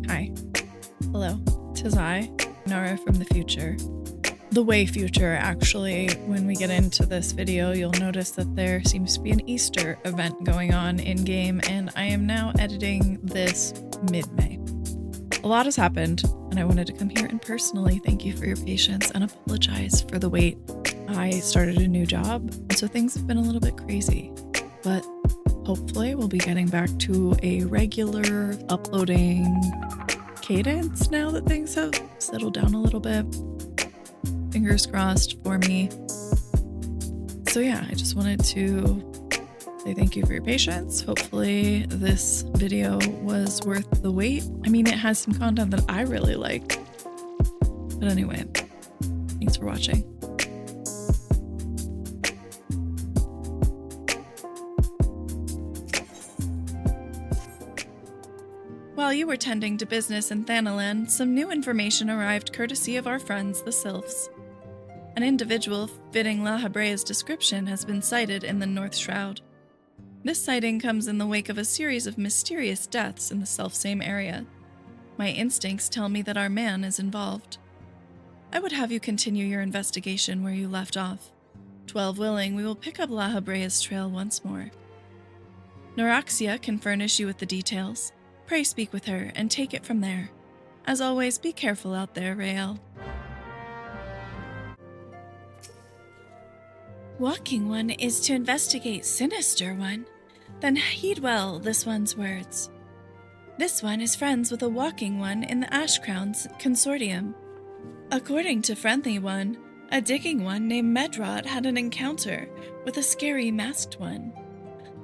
Hi. Hello. 'Tis I, Nara from the future. The way future, actually. When we get into this video, you'll notice that there seems to be an Easter event going on in-game, and I am now editing this mid-May. A lot has happened, and I wanted to come here and personally thank you for your patience and apologize for the wait. I started a new job, and so things have been a little bit crazy, but hopefully we'll be getting back to a regular uploading cadence now that things have settled down a little bit. Fingers crossed for me. So yeah, I just wanted to say thank you for your patience. Hopefully this video was worth the wait. I mean, it has some content that I really liked. But anyway, thanks for watching. While you were tending to business in Thanalan, some new information arrived courtesy of our friends, the Sylphs. An individual fitting lahabrea's description has been sighted in the North Shroud. This sighting comes in the wake of a series of mysterious deaths in the selfsame area. My instincts tell me that our man is involved. I would have you continue your investigation where you left off. 12 willing, we will pick up lahabrea's trail once more. Noraxia can furnish you with the details. Pray speak with her and take it from there. As always, be careful out there, Rael. Walking One is to investigate Sinister One. Then heed well this one's words. This one is friends with a Walking One in the Ashcrown's consortium. According to Friendly One, a Digging One named Medrod had an encounter with a scary Masked One.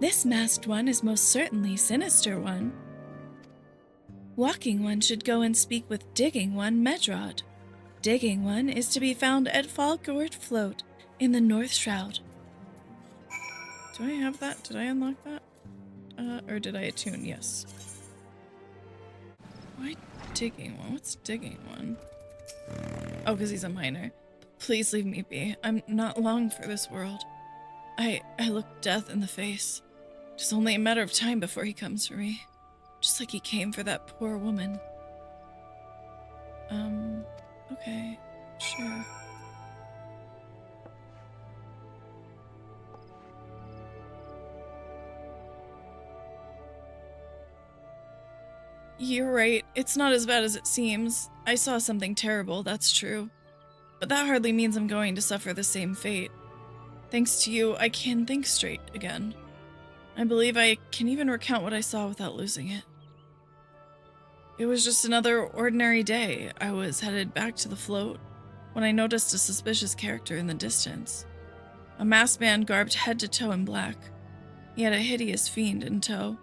This Masked One is most certainly Sinister One. Walking One should go and speak with Digging One, Medrod. Digging One is to be found at Falgord Float in the North Shroud. Do I have that? Did I unlock that? Or did I attune? Yes. Why Digging One? What's Digging One? Oh, because he's a minor. Please leave me be. I'm not long for this world. I look death in the face. It's only a matter of time before he comes for me. Just like he came for that poor woman. Okay, sure. You're right, it's not as bad as it seems. I saw something terrible, that's true. But that hardly means I'm going to suffer the same fate. Thanks to you, I can think straight again. I believe I can even recount what I saw without losing it. It was just another ordinary day. I was headed back to the float when I noticed a suspicious character in the distance. A masked man garbed head to toe in black. He had a hideous fiend in tow.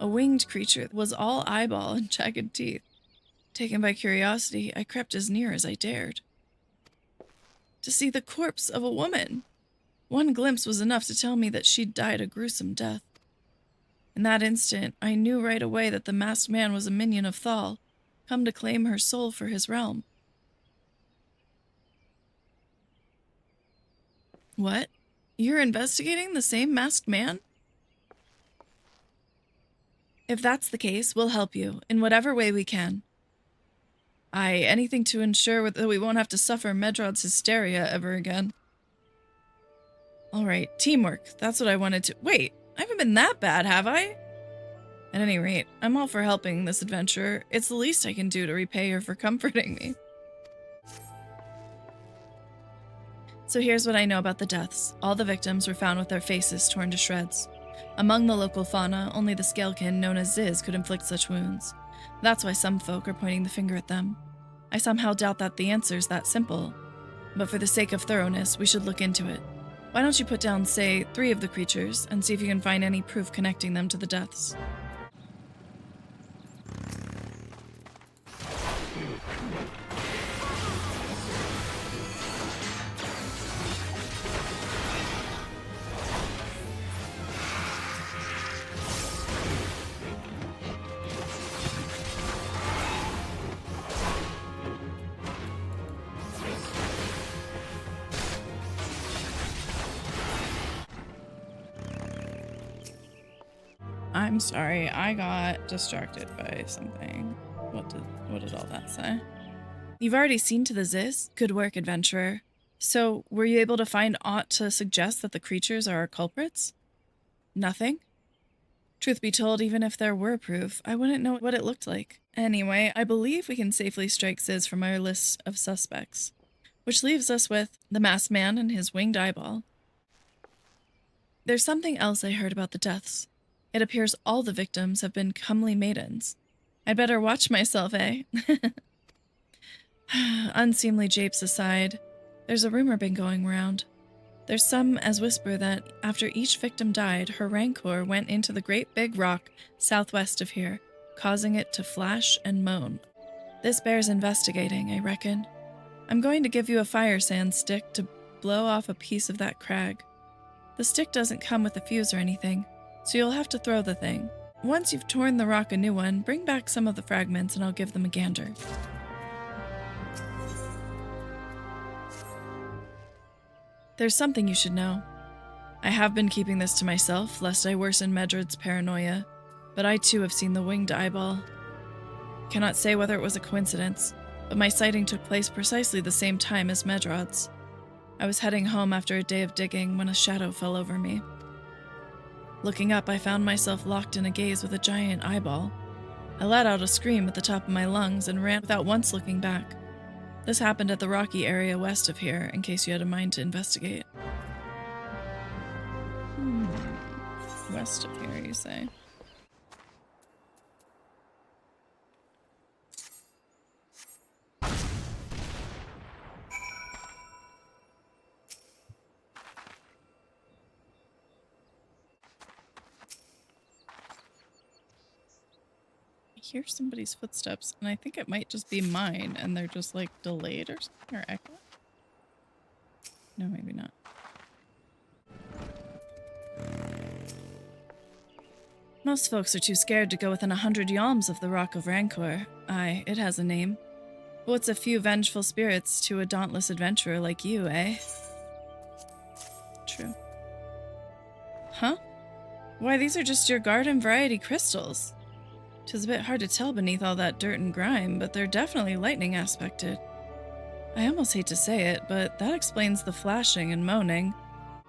A winged creature that was all eyeball and jagged teeth. Taken by curiosity, I crept as near as I dared. To see the corpse of a woman! One glimpse was enough to tell me that she'd died a gruesome death. In that instant, I knew right away that the masked man was a minion of Thal, come to claim her soul for his realm. What? You're investigating the same masked man? If that's the case, we'll help you, in whatever way we can. Aye, anything to ensure that we won't have to suffer Medrod's hysteria ever again. Alright, teamwork, that's what I wanted to— Wait, I haven't been that bad, have I? At any rate, I'm all for helping this adventurer. It's the least I can do to repay her for comforting me. So here's what I know about the deaths. All the victims were found with their faces torn to shreds. Among the local fauna, only the scalekin known as Ziz could inflict such wounds. That's why some folk are pointing the finger at them. I somehow doubt that the answer's that simple. But for the sake of thoroughness, we should look into it. Why don't you put down, say, 3 of the creatures, and see if you can find any proof connecting them to the deaths. I'm sorry, I got distracted by something. What did all that say? You've already seen to the Ziz? Good work, adventurer. So, were you able to find aught to suggest that the creatures are our culprits? Nothing? Truth be told, even if there were proof, I wouldn't know what it looked like. Anyway, I believe we can safely strike Ziz from our list of suspects. Which leaves us with the masked man and his winged eyeball. There's something else I heard about the deaths. It appears all the victims have been comely maidens. I'd better watch myself, eh? Unseemly japes aside, there's a rumor been going round. There's some as whisper that after each victim died, her rancor went into the great big rock southwest of here, causing it to flash and moan. This bears investigating, I reckon. I'm going to give you a fire sand stick to blow off a piece of that crag. The stick doesn't come with a fuse or anything, so you'll have to throw the thing. Once you've torn the rock a new one, bring back some of the fragments and I'll give them a gander. There's something you should know. I have been keeping this to myself, lest I worsen Medred's paranoia, but I too have seen the winged eyeball. Cannot say whether it was a coincidence, but my sighting took place precisely the same time as Medrod's. I was heading home after a day of digging when a shadow fell over me. Looking up, I found myself locked in a gaze with a giant eyeball. I let out a scream at the top of my lungs and ran without once looking back. This happened at the rocky area west of here, in case you had a mind to investigate. West of here, you say? I hear somebody's footsteps, and I think it might just be mine, and they're just like delayed or something, or echo. No, maybe not. Most folks are too scared to go within 100 yalms of the Rock of Rancor. Aye, it has a name. But what's a few vengeful spirits to a dauntless adventurer like you, eh? True. Huh? Why, these are just your garden variety crystals. 'Tis a bit hard to tell beneath all that dirt and grime, but they're definitely lightning aspected. I almost hate to say it, but that explains the flashing and moaning.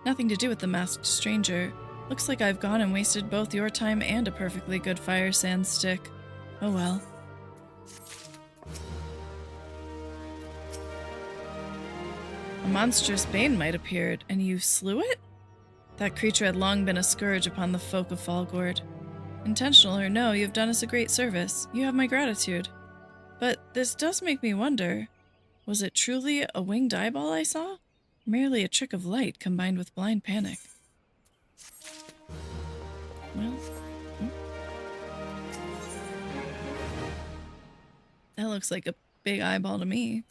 Nothing to do with the masked stranger. Looks like I've gone and wasted both your time and a perfectly good fire sand stick. Oh well. A monstrous bane might appeared, and you slew it? That creature had long been a scourge upon the folk of Fallgord. Intentional or no, you've done us a great service. You have my gratitude. But this does make me wonder, was it truly a winged eyeball I saw? Merely a trick of light combined with blind panic. Well, that looks like a big eyeball to me.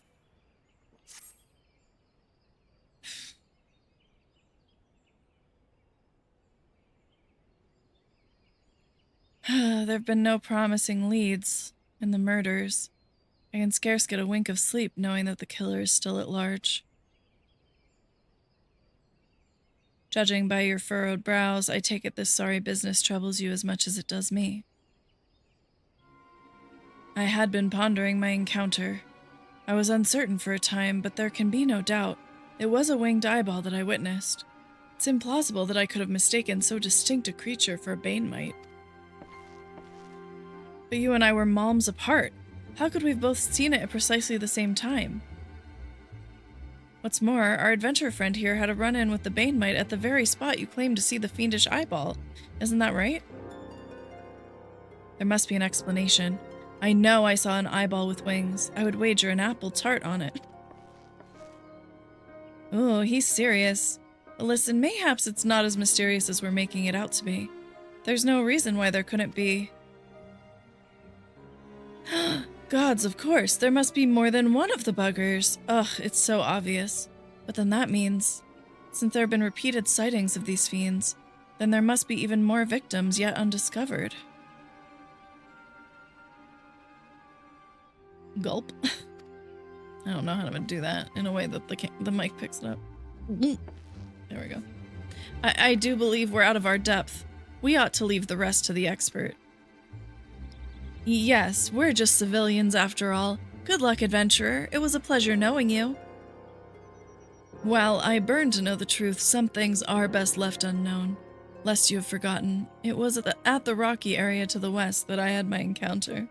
There have been no promising leads in the murders. I can scarce get a wink of sleep knowing that the killer is still at large. Judging by your furrowed brows, I take it this sorry business troubles you as much as it does me. I had been pondering my encounter. I was uncertain for a time, but there can be no doubt. It was a winged eyeball that I witnessed. It's implausible that I could have mistaken so distinct a creature for a bane mite. But you and I were malms apart. How could we have both seen it at precisely the same time? What's more, our adventure friend here had a run-in with the bane mite at the very spot you claimed to see the fiendish eyeball. Isn't that right? There must be an explanation. I know I saw an eyeball with wings. I would wager an apple tart on it. Oh, he's serious. Listen, mayhaps it's not as mysterious as we're making it out to be. There's no reason why there couldn't be... Gods, of course, there must be more than one of the buggers. Ugh, it's so obvious. But then that means, since there have been repeated sightings of these fiends, then there must be even more victims yet undiscovered. Gulp. I don't know how to do that in a way that the mic picks it up. There we go. I do believe we're out of our depth. We ought to leave the rest to the expert. Yes, we're just civilians after all. Good luck, adventurer. It was a pleasure knowing you. While I burn to know the truth, some things are best left unknown. Lest you have forgotten, it was at the rocky area to the west that I had my encounter.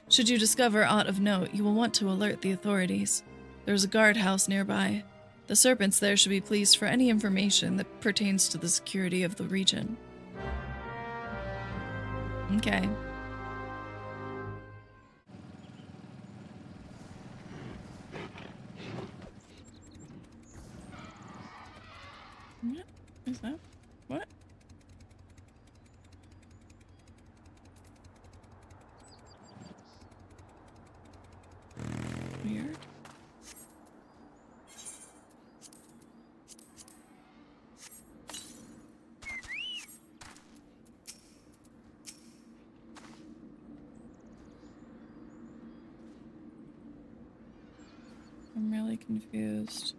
Should you discover aught of note, you will want to alert the authorities. There's a guardhouse nearby. The serpents there should be pleased for any information that pertains to the security of the region. Okay. What is that? What? Weird. I'm really confused.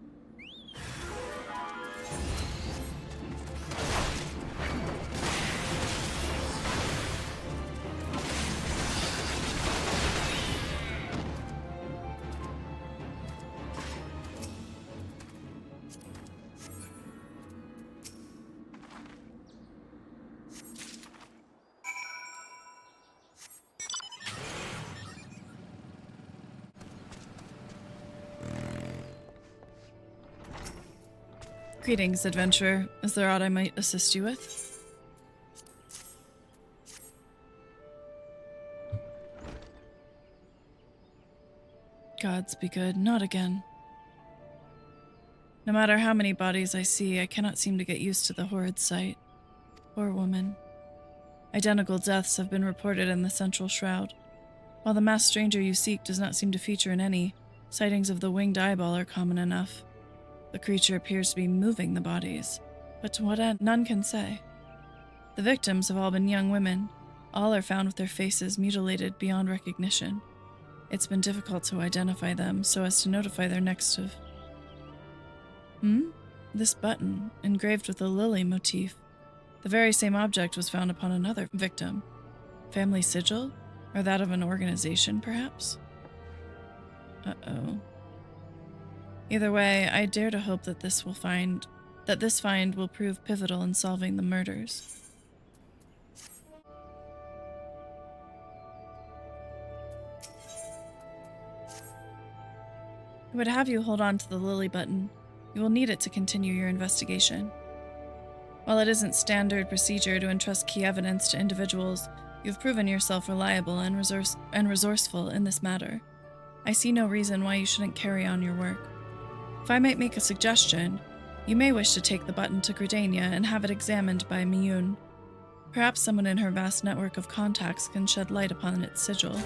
Greetings, adventurer. Is there aught I might assist you with? Gods be good, not again. No matter how many bodies I see, I cannot seem to get used to the horrid sight. Poor woman. Identical deaths have been reported in the central shroud. While the masked stranger you seek does not seem to feature in any, sightings of the winged eyeball are common enough. The creature appears to be moving the bodies, but to what end, none can say. The victims have all been young women. All are found with their faces mutilated beyond recognition. It's been difficult to identify them so as to notify their next of... This button, engraved with a lily motif. The very same object was found upon another victim. Family sigil? Or that of an organization, perhaps? Uh-oh. Either way, I dare to hope that this find will prove pivotal in solving the murders. I would have you hold on to the lily button. You will need it to continue your investigation. While it isn't standard procedure to entrust key evidence to individuals, you've proven yourself reliable and resourceful in this matter. I see no reason why you shouldn't carry on your work. If I might make a suggestion, you may wish to take the button to Gridania and have it examined by Miyun. Perhaps someone in her vast network of contacts can shed light upon its sigil.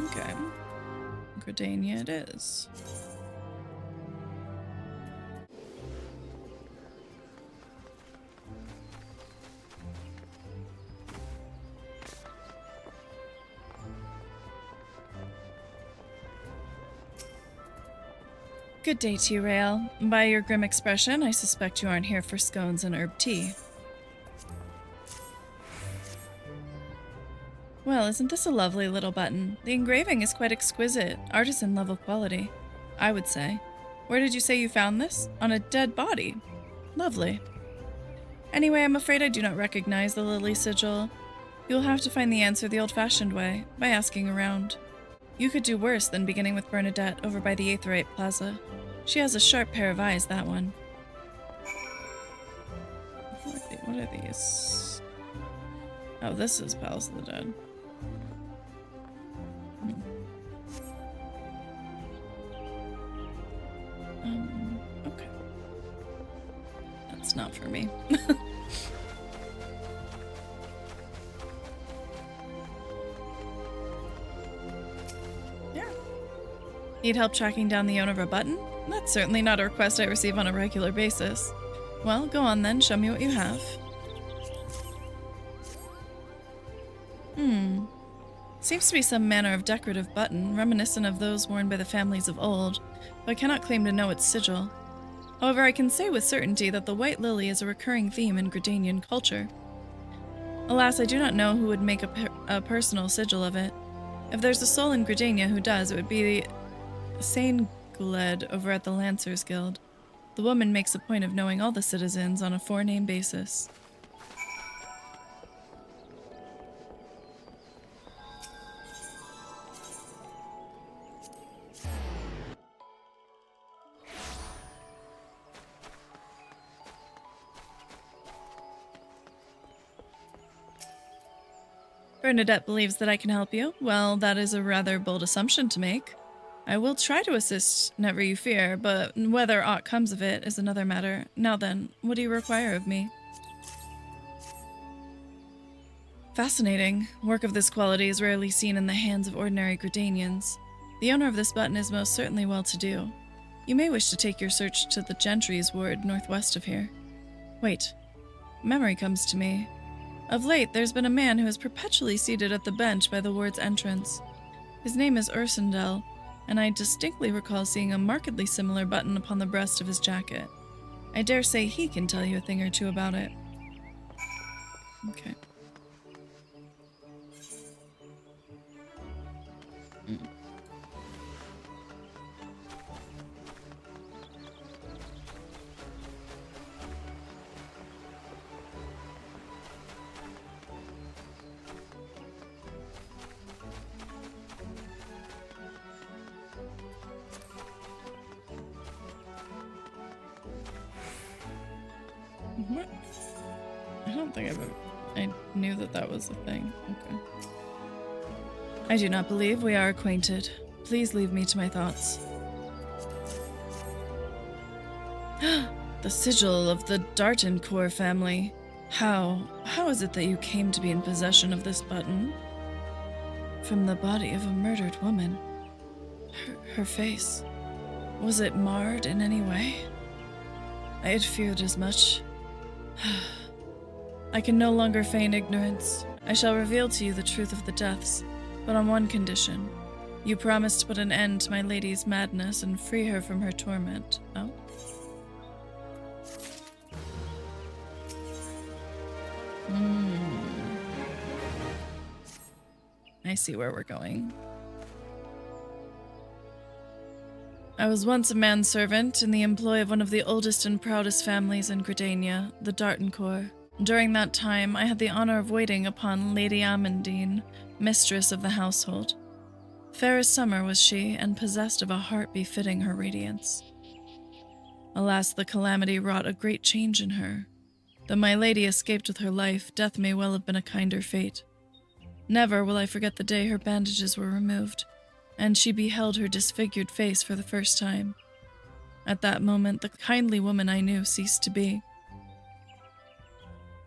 Okay. Gridania it is. Good day to you, Rael. By your grim expression, I suspect you aren't here for scones and herb tea. Well, isn't this a lovely little button? The engraving is quite exquisite, artisan-level quality, I would say. Where did you say you found this? On a dead body. Lovely. Anyway, I'm afraid I do not recognize the lily sigil. You'll have to find the answer the old-fashioned way, by asking around. You could do worse than beginning with Bernadette over by the Aetherite Plaza. She has a sharp pair of eyes, that one. What are these? Oh, this is Palace of the Dead. Okay. That's not for me. Need help tracking down the owner of a button? That's certainly not a request I receive on a regular basis. Well, go on then, show me what you have. Seems to be some manner of decorative button, reminiscent of those worn by the families of old, but I cannot claim to know its sigil. However, I can say with certainty that the white lily is a recurring theme in Gridanian culture. Alas, I do not know who would make a personal sigil of it. If there's a soul in Gridania who does, it would be Sane Guled over at the Lancers Guild. The woman makes a point of knowing all the citizens on a four-name basis. Bernadette believes that I can help you. Well, that is a rather bold assumption to make. I will try to assist, never you fear, but whether aught comes of it is another matter. Now then, what do you require of me? Fascinating. Work of this quality is rarely seen in the hands of ordinary Gridanians. The owner of this button is most certainly well-to-do. You may wish to take your search to the Gentry's ward northwest of here. Wait. Memory comes to me. Of late, there's been a man who is perpetually seated at the bench by the ward's entrance. His name is Ursendel, and I distinctly recall seeing a markedly similar button upon the breast of his jacket. I dare say he can tell you a thing or two about it. Okay. What? I don't think I knew that was a thing. Okay. I do not believe we are acquainted. Please leave me to my thoughts. The sigil of the Dartoncourt family. How is it that you came to be in possession of this button? From the body of a murdered woman. Her face. Was it marred in any way? I had feared as much. I can no longer feign ignorance. I shall reveal to you the truth of the deaths, but on one condition. You promise to put an end to my lady's madness and free her from her torment. Oh? I see where we're going. I was once a manservant in the employ of one of the oldest and proudest families in Gridania, the Dartoncourt. During that time, I had the honor of waiting upon Lady Amandine, mistress of the household. Fair as summer was she, and possessed of a heart befitting her radiance. Alas, the calamity wrought a great change in her. Though my lady escaped with her life, death may well have been a kinder fate. Never will I forget the day her bandages were removed, and she beheld her disfigured face for the first time. At that moment, the kindly woman I knew ceased to be.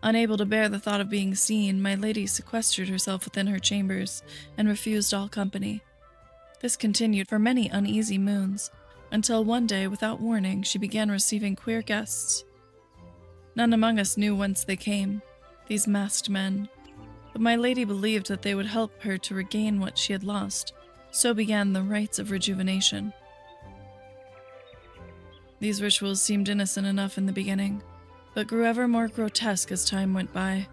Unable to bear the thought of being seen, my lady sequestered herself within her chambers and refused all company. This continued for many uneasy moons, until one day, without warning, she began receiving queer guests. None among us knew whence they came, these masked men, but my lady believed that they would help her to regain what she had lost. So began the rites of rejuvenation. These rituals seemed innocent enough in the beginning, but grew ever more grotesque as time went by.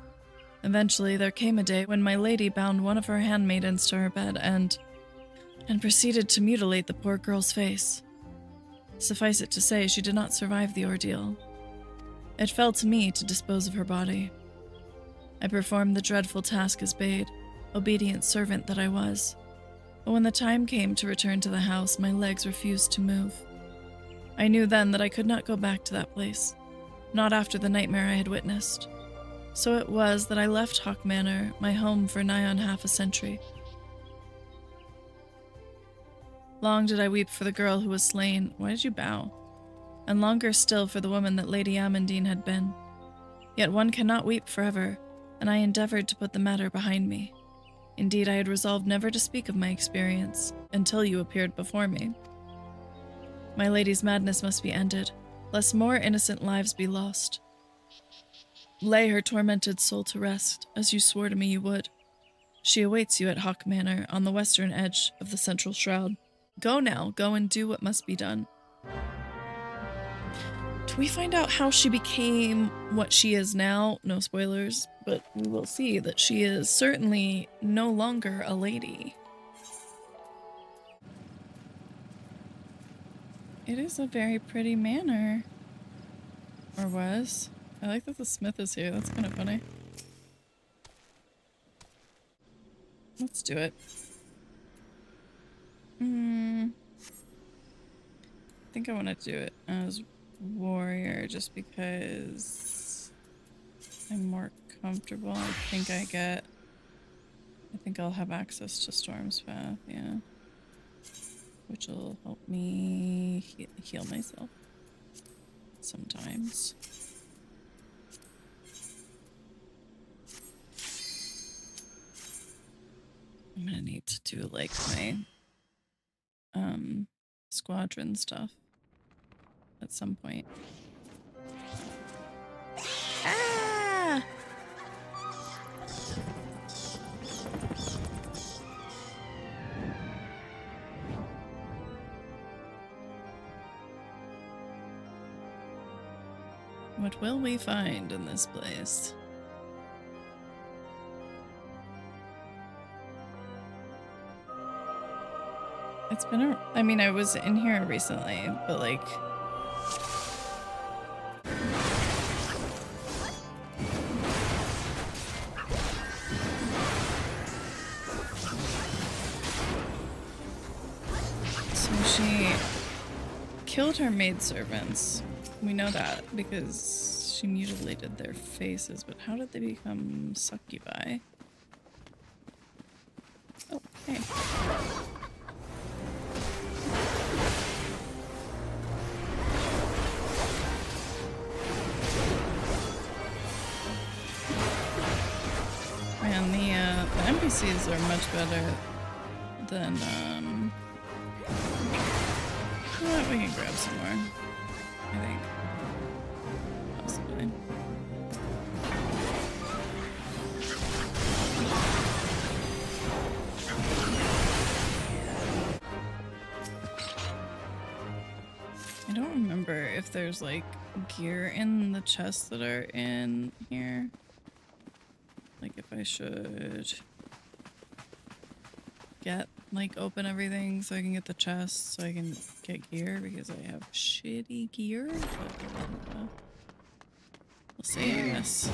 Eventually, there came a day when my lady bound one of her handmaidens to her bed and proceeded to mutilate the poor girl's face. Suffice it to say, she did not survive the ordeal. It fell to me to dispose of her body. I performed the dreadful task as bade, obedient servant that I was. But when the time came to return to the house, my legs refused to move. I knew then that I could not go back to that place, not after the nightmare I had witnessed. So it was that I left Hawk Manor, my home for nigh on half a century. Long did I weep for the girl who was slain. Why did you bow? And longer still for the woman that Lady Amandine had been. Yet one cannot weep forever, and I endeavored to put the matter behind me. Indeed, I had resolved never to speak of my experience until you appeared before me. My lady's madness must be ended, lest more innocent lives be lost. Lay her tormented soul to rest, as you swore to me you would. She awaits you at Hawk Manor on the western edge of the central shroud. Go now, go and do what must be done. we find out how she became what she is now. No spoilers, but we will see that she is certainly no longer a lady. It is a very pretty manor. Or was. I like that the smith is here. That's kind of funny. Let's do it. I think I want to do it as warrior just because I'm more comfortable. I think I'll have access to Storm's Path, yeah. Which will help me heal myself sometimes. I'm gonna need to do like my squadron stuff at some point. Ah! What will we find in this place? It's been I mean, I was in here recently, but like... So she killed her maidservants. We know that because she mutilated their faces, but how did they become succubi? Oh, hey. Man, the NPCs are much better than, you know what, we can grab some more, I think. Possibly. I don't remember if there's like gear in the chests that are in here. Like if I should get like open everything so I can get the chests so I can get gear because I have shitty gear. But, we'll see, I guess.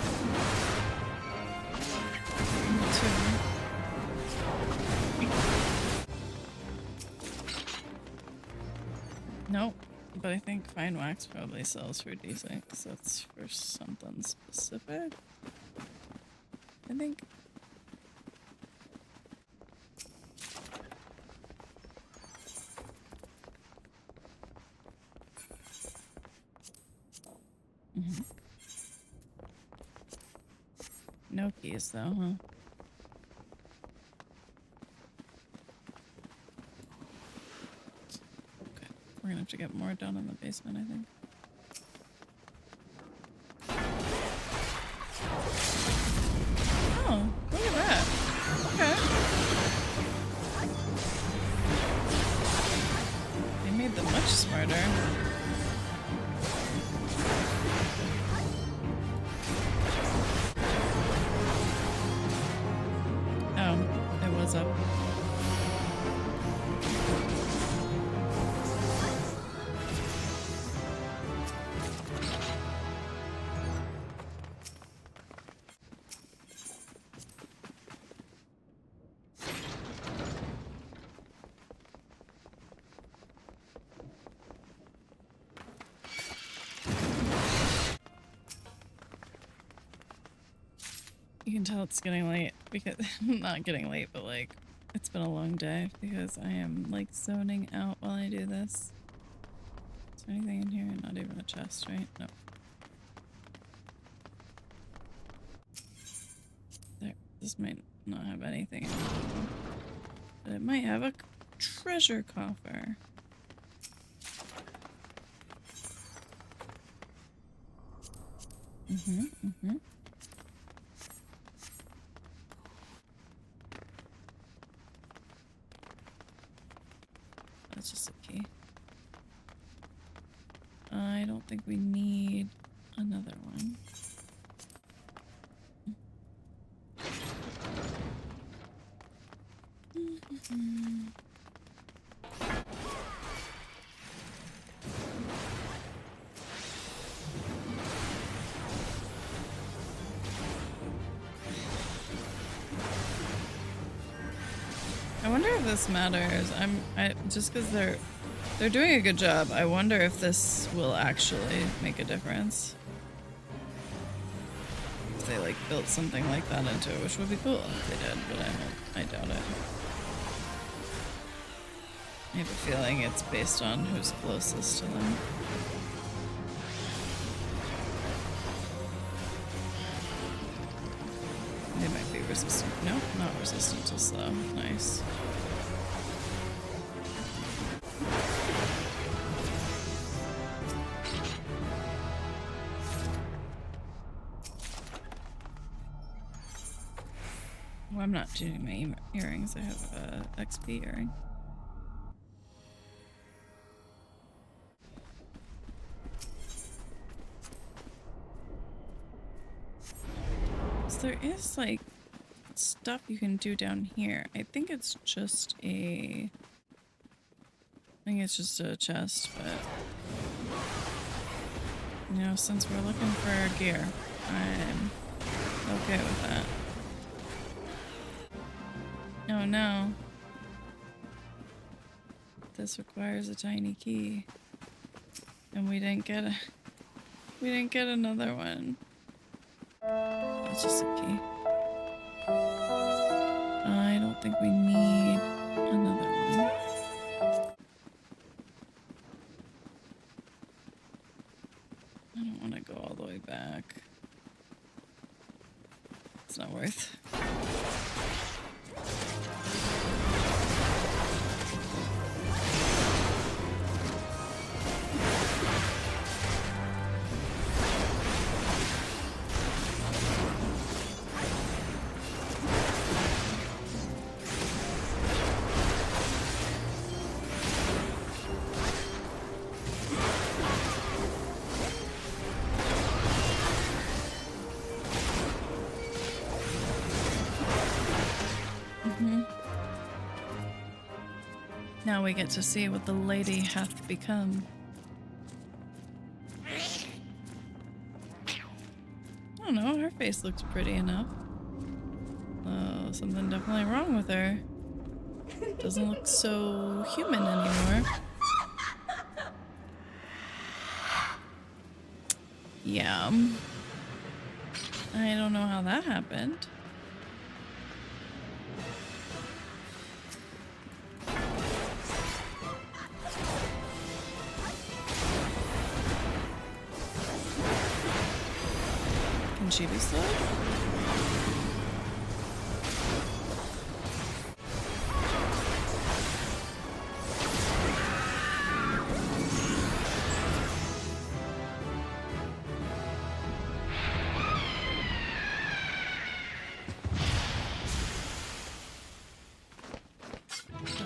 Nope. But I think fine wax probably sells for decent because that's for something specific. I think. No keys though, huh? Okay, we're gonna have to get more done in the basement, I think. Oh, look at that. Okay. They made them much smarter. Oh, it was up. You can tell it's getting late because not getting late, but like it's been a long day because I am like zoning out while I do this. Is there anything in here? Not even a chest, right? No. There. This might not have anything in it, but it might have a treasure coffer. That's just a key. I don't think we need another one. I wonder if this matters. Just because they're doing a good job. I wonder if this will actually make a difference. If they like built something like that into it, which would be cool if they did, but I doubt it. I have a feeling it's based on who's closest to them. They might be resistant. No, not resistant to slow. Nice. Well, I'm not doing my earrings. I have a XP earring. So there is like stuff you can do down here. I think it's just a chest, but you know, since we're looking for gear, I'm okay with that. Oh no. This requires a tiny key. And we didn't get another one. It's just a key. I don't think we need another one. I don't want to go all the way back. It's not worth. Now we get to see what the lady hath become. I don't know, her face looks pretty enough. Something definitely wrong with her. Doesn't look so human anymore. Yeah. I don't know how that happened. Can she be slowed?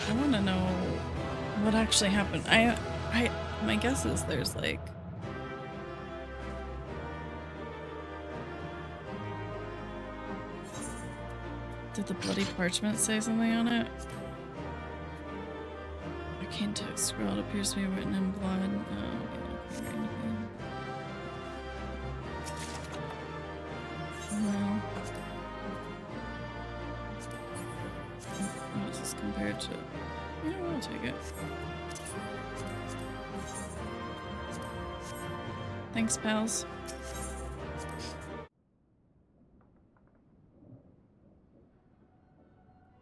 I want to know what actually happened. My guess is there's like did the bloody parchment say something on it? Arcane text scroll appears to be written in blood. No. What is this compared to? You know, I'll take it. Thanks, pals.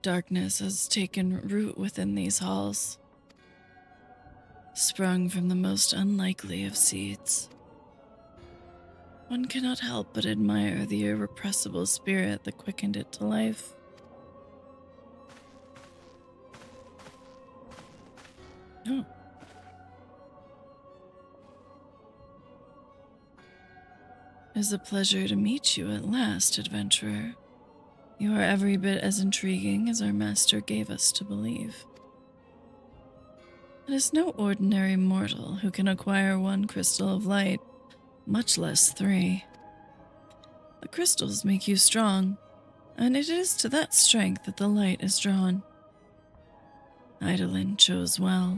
Darkness has taken root within these halls, sprung from the most unlikely of seeds. One cannot help but admire the irrepressible spirit that quickened it to life. Oh. It is a pleasure to meet you at last, adventurer. You are every bit as intriguing as our master gave us to believe. It is no ordinary mortal who can acquire one crystal of light, much less 3. The crystals make you strong, and it is to that strength that the light is drawn. Hydaelyn chose well.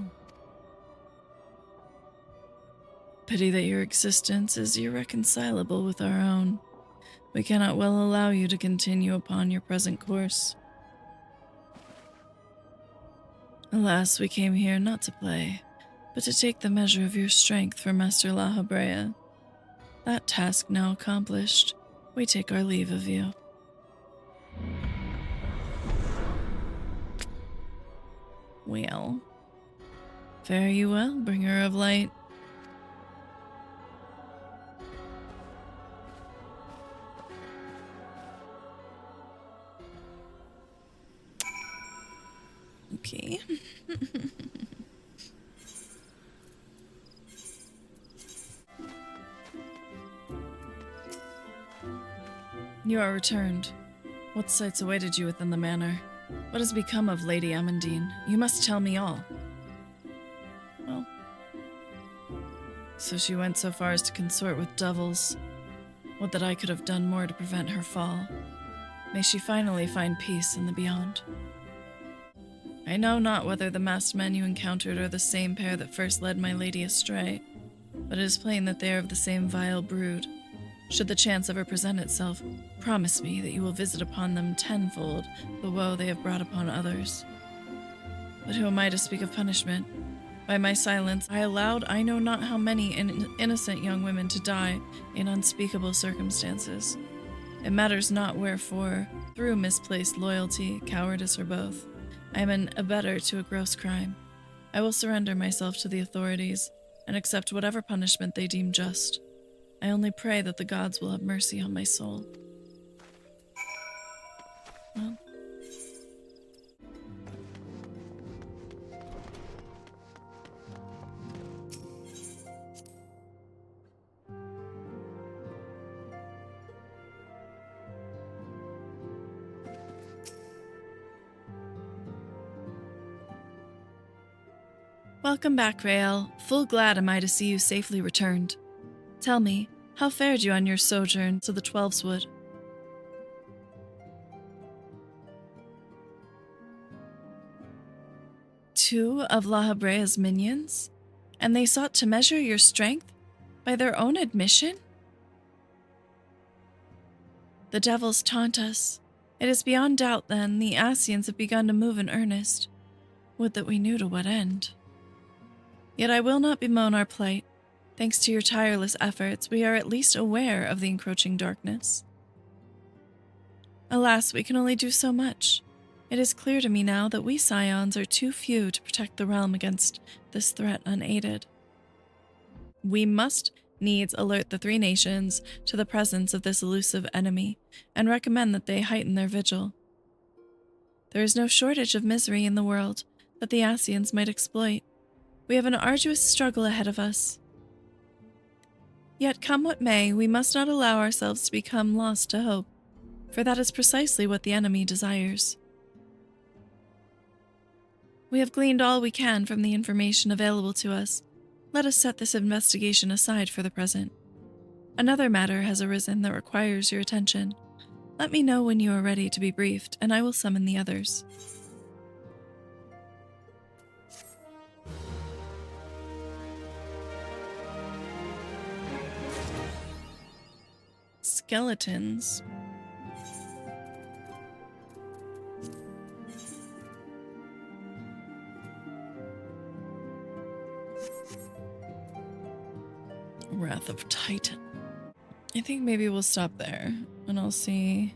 Pity that your existence is irreconcilable with our own. We cannot well allow you to continue upon your present course. Alas, we came here not to play, but to take the measure of your strength for Master Lahabrea. That task now accomplished, we take our leave of you. Well, fare you well, bringer of light. Okay. You are returned. What sights awaited you within the manor? What has become of Lady Amandine? You must tell me all. Well, so she went so far as to consort with devils. Would that I could have done more to prevent her fall. May she finally find peace in the beyond. I know not whether the masked men you encountered are the same pair that first led my lady astray, but it is plain that they are of the same vile brood. Should the chance ever present itself, promise me that you will visit upon them tenfold the woe they have brought upon others. But who am I to speak of punishment? By my silence, I allowed I know not how many innocent young women to die in unspeakable circumstances. It matters not wherefore, through misplaced loyalty, cowardice, or both. I am an abettor to a gross crime. I will surrender myself to the authorities and accept whatever punishment they deem just. I only pray that the gods will have mercy on my soul. Well. Welcome back, Rael. Full glad am I to see you safely returned. Tell me, how fared you on your sojourn to the Twelveswood? 2 of Lahabrea's minions? And they sought to measure your strength by their own admission? The devils taunt us. It is beyond doubt, then, the Ascians have begun to move in earnest. Would that we knew to what end. Yet I will not bemoan our plight. Thanks to your tireless efforts, we are at least aware of the encroaching darkness. Alas, we can only do so much. It is clear to me now that we scions are too few to protect the realm against this threat unaided. We must needs alert the 3 nations to the presence of this elusive enemy, and recommend that they heighten their vigil. There is no shortage of misery in the world that the Ascians might exploit. We have an arduous struggle ahead of us. Yet come what may, we must not allow ourselves to become lost to hope, for that is precisely what the enemy desires. We have gleaned all we can from the information available to us. Let us set this investigation aside for the present. Another matter has arisen that requires your attention. Let me know when you are ready to be briefed, and I will summon the others. Skeletons. Wrath of Titan. I think maybe we'll stop there, and I'll see